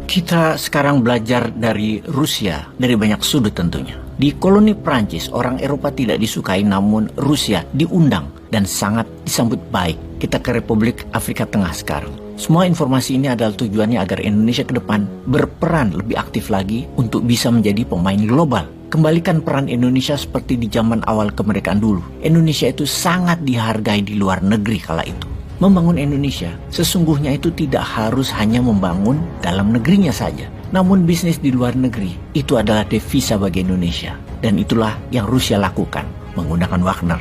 Kita sekarang belajar dari Rusia dari banyak sudut tentunya. Di koloni Prancis, orang Eropa tidak disukai, namun Rusia diundang dan sangat disambut baik. Kita ke Republik Afrika Tengah sekarang. Semua informasi ini adalah tujuannya agar Indonesia ke depan berperan lebih aktif lagi untuk bisa menjadi pemain global. Kembalikan peran Indonesia seperti di zaman awal kemerdekaan dulu. Indonesia itu sangat dihargai di luar negeri kala itu. Membangun Indonesia sesungguhnya itu tidak harus hanya membangun dalam negerinya saja. Namun bisnis di luar negeri itu adalah devisa bagi Indonesia. Dan itulah yang Rusia lakukan menggunakan Wagner.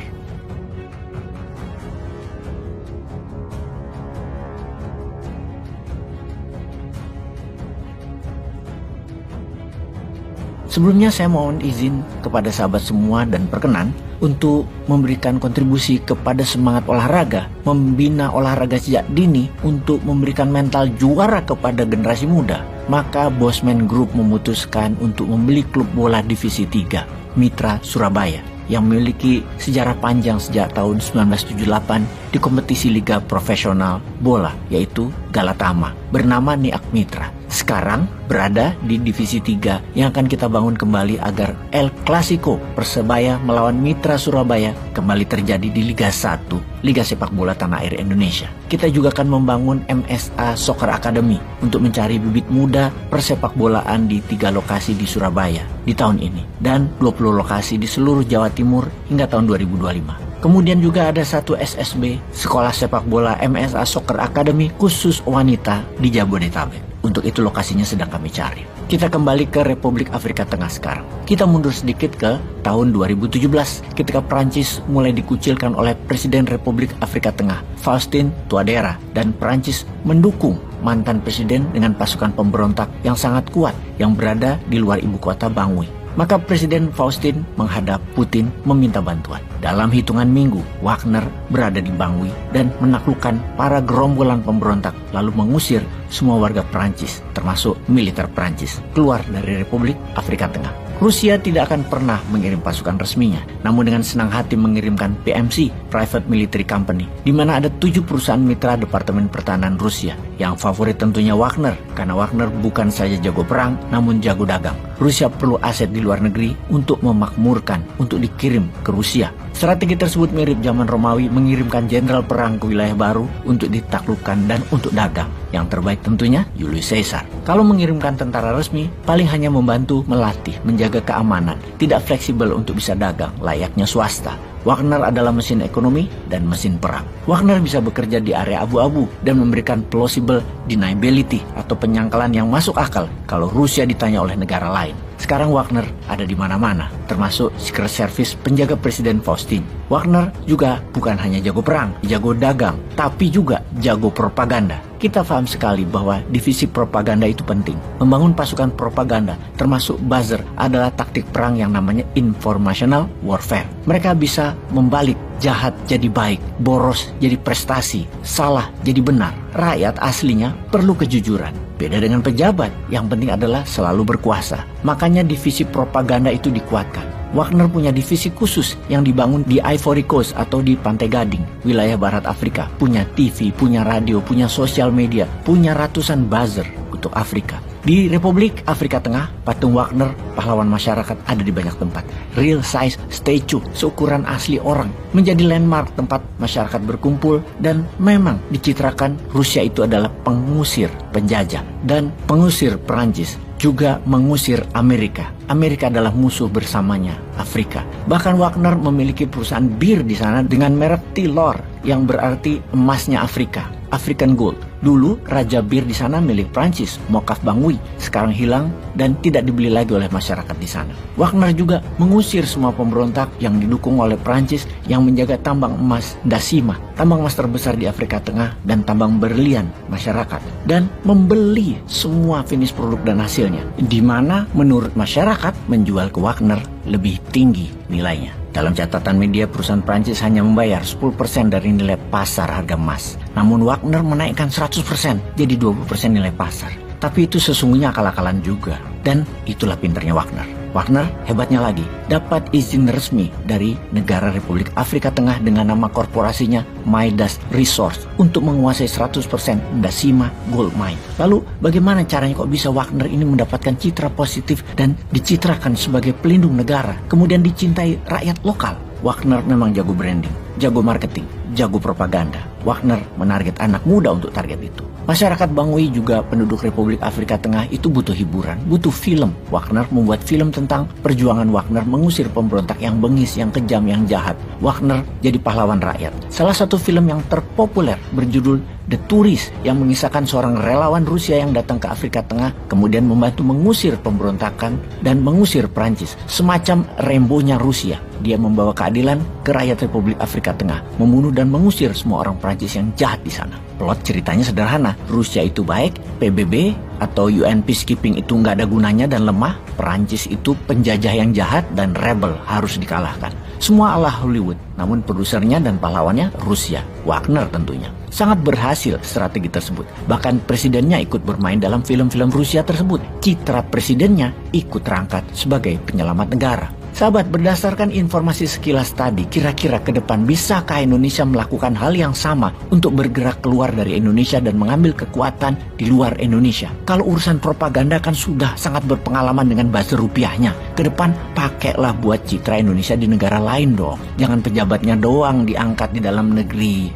Sebelumnya saya mohon izin kepada sahabat semua dan berkenan untuk memberikan kontribusi kepada semangat olahraga, membina olahraga sejak dini untuk memberikan mental juara kepada generasi muda. Maka Bosman Group memutuskan untuk membeli klub bola divisi 3, Mitra Surabaya, yang memiliki sejarah panjang sejak tahun 1978 di kompetisi liga profesional bola, yaitu Galatama, bernama Niak Mitra. Sekarang berada di divisi 3 yang akan kita bangun kembali agar El Clasico Persebaya melawan Mitra Surabaya kembali terjadi di Liga 1, Liga Sepak Bola Tanah Air Indonesia. Kita juga akan membangun MSA Soccer Academy untuk mencari bibit muda persepak bolaan di 3 lokasi di Surabaya di tahun ini dan 20 lokasi di seluruh Jawa Timur hingga tahun 2025. Kemudian juga ada satu SSB, Sekolah Sepak Bola MSA Soccer Academy khusus wanita di Jabodetabek. Untuk itu lokasinya sedang kami cari. Kita kembali ke Republik Afrika Tengah sekarang. Kita mundur sedikit ke tahun 2017 ketika Prancis mulai dikucilkan oleh Presiden Republik Afrika Tengah, Faustin Touadera, dan Prancis mendukung mantan presiden dengan pasukan pemberontak yang sangat kuat yang berada di luar ibu kota Bangui. Maka Presiden Faustin menghadap Putin meminta bantuan. Dalam hitungan minggu, Wagner berada di Bangui dan menaklukkan para gerombolan pemberontak lalu mengusir semua warga Prancis, termasuk militer Prancis, keluar dari Republik Afrika Tengah. Rusia tidak akan pernah mengirim pasukan resminya, namun dengan senang hati mengirimkan PMC, Private Military Company, di mana ada 7 perusahaan mitra Departemen Pertahanan Rusia. Yang favorit tentunya Wagner, karena Wagner bukan saja jago perang, namun jago dagang. Rusia perlu aset di luar negeri untuk memakmurkan, untuk dikirim ke Rusia. Strategi tersebut mirip zaman Romawi mengirimkan jenderal perang ke wilayah baru untuk ditaklukkan dan untuk dagang. Yang terbaik tentunya Julius Caesar. Kalau mengirimkan tentara resmi, paling hanya membantu melatih, menjaga keamanan, tidak fleksibel untuk bisa dagang layaknya swasta. Wagner adalah mesin ekonomi dan mesin perang. Wagner bisa bekerja di area abu-abu dan memberikan plausible deniability atau penyangkalan yang masuk akal kalau Rusia ditanya oleh negara lain. Sekarang Wagner ada di mana-mana, termasuk Secret Service penjaga Presiden Faustin. Wagner juga bukan hanya jago perang, jago dagang, tapi juga jago propaganda. Kita paham sekali bahwa divisi propaganda itu penting. Membangun pasukan propaganda, termasuk buzzer, adalah taktik perang yang namanya informational warfare. Mereka bisa membalik jahat jadi baik, boros jadi prestasi, salah jadi benar. Rakyat aslinya perlu kejujuran. Beda dengan pejabat, yang penting adalah selalu berkuasa. Makanya divisi propaganda itu dikuatkan. Wagner punya divisi khusus yang dibangun di Ivory Coast atau di Pantai Gading, wilayah barat Afrika. Punya TV, punya radio, punya sosial media, punya ratusan buzzer untuk Afrika. Di Republik Afrika Tengah, patung Wagner, pahlawan masyarakat, ada di banyak tempat. Real size statue, seukuran asli orang, menjadi landmark tempat masyarakat berkumpul. Dan memang dicitrakan Rusia itu adalah pengusir penjajah dan pengusir Perancis, juga mengusir Amerika. Amerika adalah musuh bersamanya Afrika. Bahkan Wagner memiliki perusahaan bir di sana dengan merek Tilor, yang berarti emasnya Afrika, African Gold. Dulu Raja Bir di sana milik Prancis, Mokaf Bangui, sekarang hilang dan tidak dibeli lagi oleh masyarakat di sana. Wagner juga mengusir semua pemberontak yang didukung oleh Prancis yang menjaga tambang emas Dasima, tambang emas terbesar di Afrika Tengah dan tambang berlian masyarakat, dan membeli semua finish produk dan hasilnya, di mana menurut masyarakat menjual ke Wagner lebih tinggi nilainya. Dalam catatan media, perusahaan Prancis hanya membayar 10% dari nilai pasar harga emas. Namun Wagner menaikkan 100%, jadi 20% nilai pasar. Tapi itu sesungguhnya akal-akalan juga. Dan itulah pintarnya Wagner. Wagner hebatnya lagi, dapat izin resmi dari negara Republik Afrika Tengah dengan nama korporasinya Midas Resource untuk menguasai 100% Ndasima Gold Mine. Lalu bagaimana caranya kok bisa Wagner ini mendapatkan citra positif dan dicitrakan sebagai pelindung negara, kemudian dicintai rakyat lokal? Wagner memang jago branding, jago marketing, jago propaganda. Wagner menarget anak muda untuk target itu. Masyarakat Bangui juga penduduk Republik Afrika Tengah itu butuh hiburan, butuh film. Wagner membuat film tentang perjuangan Wagner mengusir pemberontak yang bengis, yang kejam, yang jahat. Wagner jadi pahlawan rakyat. Salah satu film yang terpopuler berjudul The Tourist yang mengisahkan seorang relawan Rusia yang datang ke Afrika Tengah kemudian membantu mengusir pemberontakan dan mengusir Prancis. Semacam Rambo-nya Rusia. Dia membawa keadilan ke rakyat Republik Afrika Tengah, membunuh dan mengusir semua orang Prancis yang jahat di sana. Plot ceritanya sederhana, Rusia itu baik, PBB atau UN Peacekeeping itu nggak ada gunanya dan lemah, Prancis itu penjajah yang jahat dan rebel harus dikalahkan. Semua ala Hollywood, namun produsernya dan pahlawannya Rusia, Wagner tentunya. Sangat berhasil strategi tersebut. Bahkan presidennya ikut bermain dalam film-film Rusia tersebut. Citra presidennya ikut terangkat sebagai penyelamat negara. Sahabat, berdasarkan informasi sekilas tadi, kira-kira ke depan bisakah Indonesia melakukan hal yang sama untuk bergerak keluar dari Indonesia dan mengambil kekuatan di luar Indonesia? Kalau urusan propaganda kan sudah sangat berpengalaman dengan buzzer rupiahnya. Ke depan pakailah buat citra Indonesia di negara lain dong. Jangan pejabatnya doang diangkat di dalam negeri.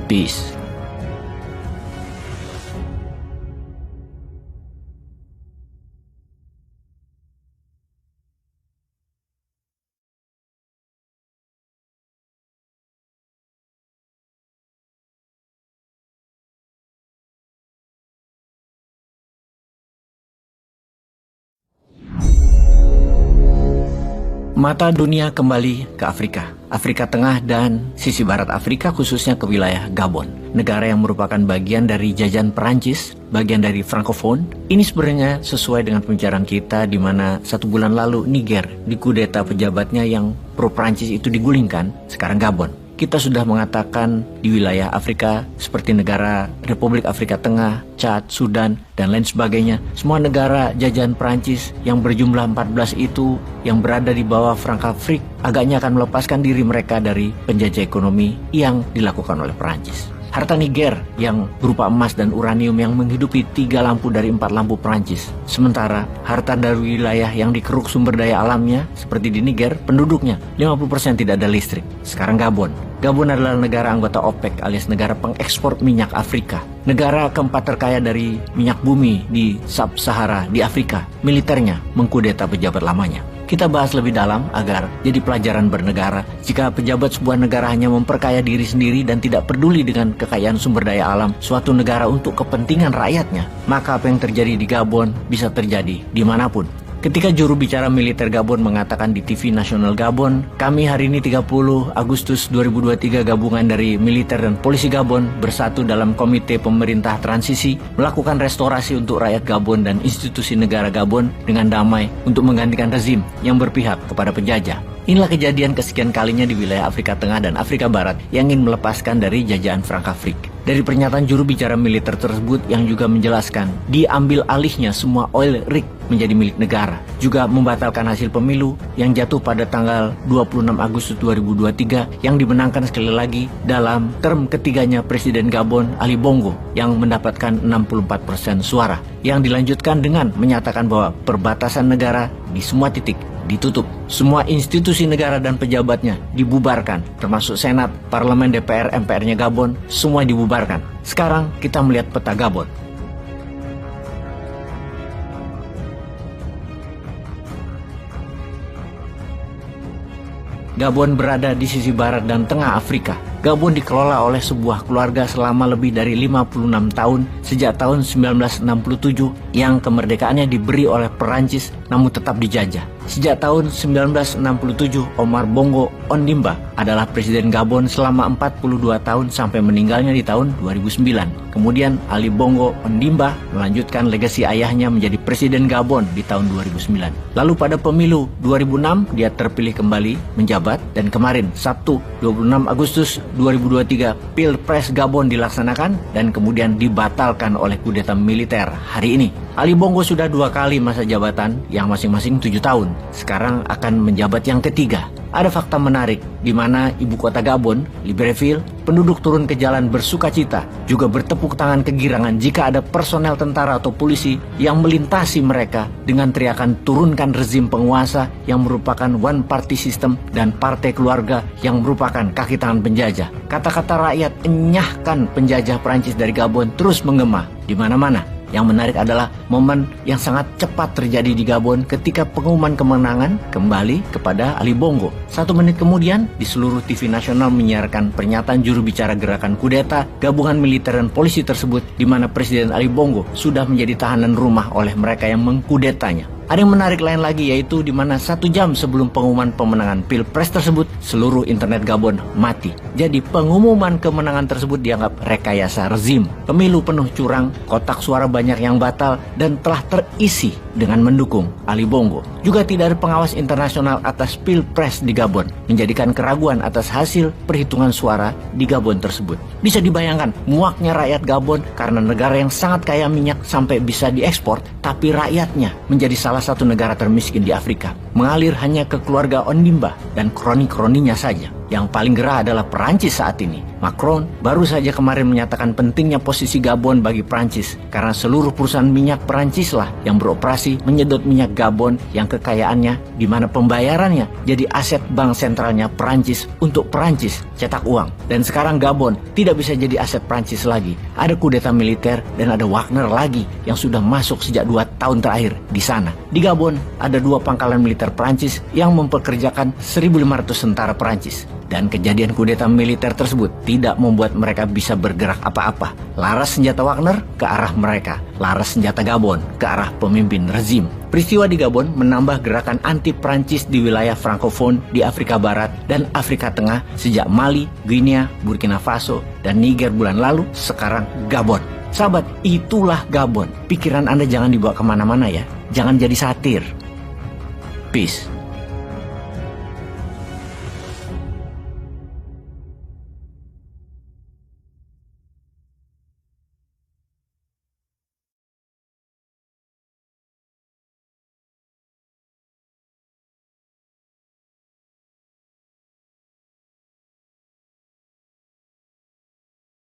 Peace. Mata dunia kembali ke Afrika, Afrika Tengah dan sisi barat Afrika, khususnya ke wilayah Gabon. Negara yang merupakan bagian dari jajahan Perancis, bagian dari Francophone. Ini sebenarnya sesuai dengan pembicaraan kita di mana 1 bulan lalu Niger dikudeta pejabatnya yang pro Perancis itu digulingkan, sekarang Gabon. Kita sudah mengatakan di wilayah Afrika seperti negara Republik Afrika Tengah, Chad, Sudan, dan lain sebagainya. Semua negara jajahan Perancis yang berjumlah 14 itu yang berada di bawah Frankafrik agaknya akan melepaskan diri mereka dari penjajah ekonomi yang dilakukan oleh Perancis. Harta Niger yang berupa emas dan uranium yang menghidupi 3 lampu dari 4 lampu Perancis. Sementara harta dari wilayah yang dikeruk sumber daya alamnya seperti di Niger, penduduknya 50% tidak ada listrik. Sekarang Gabon. Gabon adalah negara anggota OPEC alias negara pengekspor minyak Afrika. Negara keempat terkaya dari minyak bumi di Sub-Sahara di Afrika. Militernya mengkudeta pejabat lamanya. Kita bahas lebih dalam agar jadi pelajaran bernegara. Jika pejabat sebuah negara hanya memperkaya diri sendiri dan tidak peduli dengan kekayaan sumber daya alam suatu negara untuk kepentingan rakyatnya, maka apa yang terjadi di Gabon bisa terjadi dimanapun. Ketika juru bicara militer Gabon mengatakan di TV nasional Gabon, kami hari ini 30 Agustus 2023 gabungan dari militer dan polisi Gabon bersatu dalam komite pemerintah transisi melakukan restorasi untuk rakyat Gabon dan institusi negara Gabon dengan damai untuk menggantikan rezim yang berpihak kepada penjajah. Inilah kejadian kesekian kalinya di wilayah Afrika Tengah dan Afrika Barat yang ingin melepaskan dari jajahan Frankafrik. Dari pernyataan juru bicara militer tersebut yang juga menjelaskan diambil alihnya semua oil rig menjadi milik negara, juga membatalkan hasil pemilu yang jatuh pada tanggal 26 Agustus 2023 yang dimenangkan sekali lagi dalam term ketiganya Presiden Gabon Ali Bongo yang mendapatkan 64% suara, yang dilanjutkan dengan menyatakan bahwa perbatasan negara di semua titik ditutup. Semua institusi negara dan pejabatnya dibubarkan, termasuk Senat, Parlemen, DPR, MPR-nya Gabon, semua dibubarkan. Sekarang kita melihat peta Gabon. Gabon berada di sisi barat dan tengah Afrika. Gabon dikelola oleh sebuah keluarga selama lebih dari 56 tahun sejak tahun 1967 yang kemerdekaannya diberi oleh Perancis namun tetap dijajah. Sejak tahun 1967, Omar Bongo Ondimba adalah Presiden Gabon selama 42 tahun sampai meninggalnya di tahun 2009. Kemudian Ali Bongo Ondimba melanjutkan legasi ayahnya menjadi Presiden Gabon di tahun 2009. Lalu pada pemilu 2006 dia terpilih kembali menjabat dan kemarin Sabtu 26 Agustus 2023 Pilpres Gabon dilaksanakan dan kemudian dibatalkan oleh kudeta militer hari ini. Ali Bongo sudah 2 kali masa jabatan yang masing-masing 7 tahun. Sekarang akan menjabat yang ketiga. Ada fakta menarik di mana ibu kota Gabon, Libreville, penduduk turun ke jalan bersuka cita, juga bertepuk tangan kegirangan jika ada personel tentara atau polisi yang melintasi mereka dengan teriakan turunkan rezim penguasa yang merupakan one party system dan partai keluarga yang merupakan kaki tangan penjajah. Kata-kata rakyat enyahkan penjajah Prancis dari Gabon terus menggema di mana-mana. Yang menarik adalah momen yang sangat cepat terjadi di Gabon ketika pengumuman kemenangan kembali kepada Ali Bongo. 1 menit kemudian, di seluruh TV nasional menyiarkan pernyataan juru bicara gerakan kudeta gabungan militer dan polisi tersebut di mana Presiden Ali Bongo sudah menjadi tahanan rumah oleh mereka yang mengkudetanya. Ada yang menarik lain lagi yaitu di mana 1 jam sebelum pengumuman pemenangan Pilpres tersebut, seluruh internet Gabon mati. Jadi pengumuman kemenangan tersebut dianggap rekayasa rezim. Pemilu penuh curang, kotak suara banyak yang batal, dan telah terisi dengan mendukung Ali Bongo. Juga tidak ada pengawas internasional atas Pilpres di Gabon, menjadikan keraguan atas hasil perhitungan suara di Gabon tersebut. Bisa dibayangkan muaknya rakyat Gabon karena negara yang sangat kaya minyak sampai bisa diekspor, tapi rakyatnya menjadi salah satu negara termiskin di Afrika, mengalir hanya ke keluarga Ondimba dan kroni-kroninya saja. Yang paling gerah adalah Perancis saat ini. Macron baru saja kemarin menyatakan pentingnya posisi Gabon bagi Perancis karena seluruh perusahaan minyak Perancis lah yang beroperasi menyedot minyak Gabon yang kekayaannya di mana pembayarannya jadi aset bank sentralnya Perancis untuk Perancis cetak uang. Dan sekarang Gabon tidak bisa jadi aset Perancis lagi. Ada kudeta militer dan ada Wagner lagi yang sudah masuk sejak 2 tahun terakhir di sana. Di Gabon ada 2 pangkalan militer Perancis yang mempekerjakan 1.500 tentara Perancis. Dan kejadian kudeta militer tersebut tidak membuat mereka bisa bergerak apa-apa. Laras senjata Wagner ke arah mereka, laras senjata Gabon ke arah pemimpin rezim. Peristiwa di Gabon menambah gerakan anti-Prancis di wilayah Francophone di Afrika Barat dan Afrika Tengah sejak Mali, Guinea, Burkina Faso, dan Niger bulan lalu, sekarang Gabon. Sahabat, itulah Gabon. Pikiran Anda jangan dibawa kemana-mana ya. Jangan jadi satir. Peace.